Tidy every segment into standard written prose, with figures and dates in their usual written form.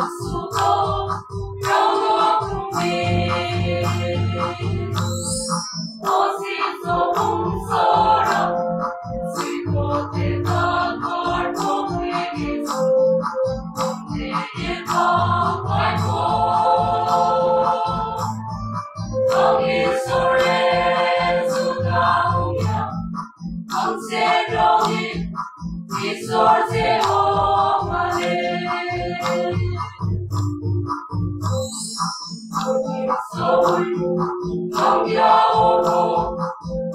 수고 영원히 어디서 봄처럼 지고대던 걸 보이기도 내일 더 말고 거기 소리 수가 오면 언제로이 이 소리 오만해 서울 넘겨오고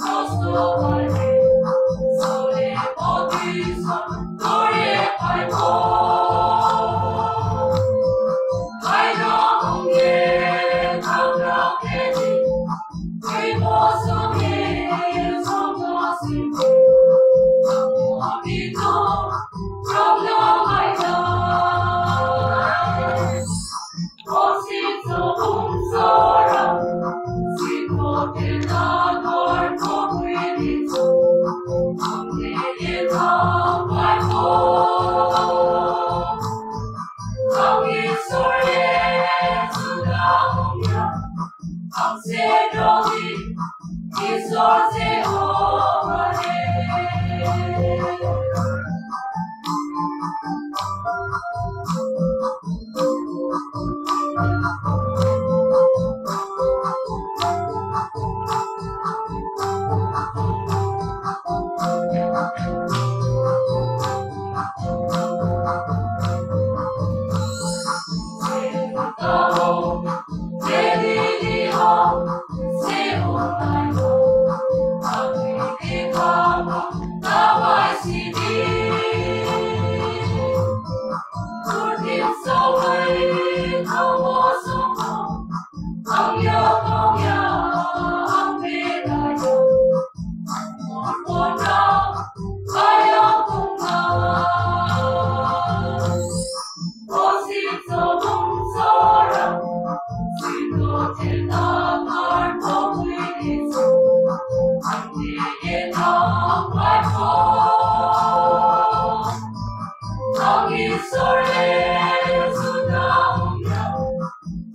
어서와해 소리 어디서 노래 팔고 아이러운 게 강력해지 그 모습이 속았을 때 어디도 정령하여 어디서 봄처럼 지고대던 걸 보이리도 내게 더 말고 거기 소리 수가 오면 억지로이 이 소리 오만해 거기 소리 수가 오면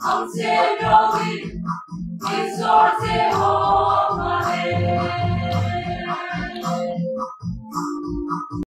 언제로이 이 소리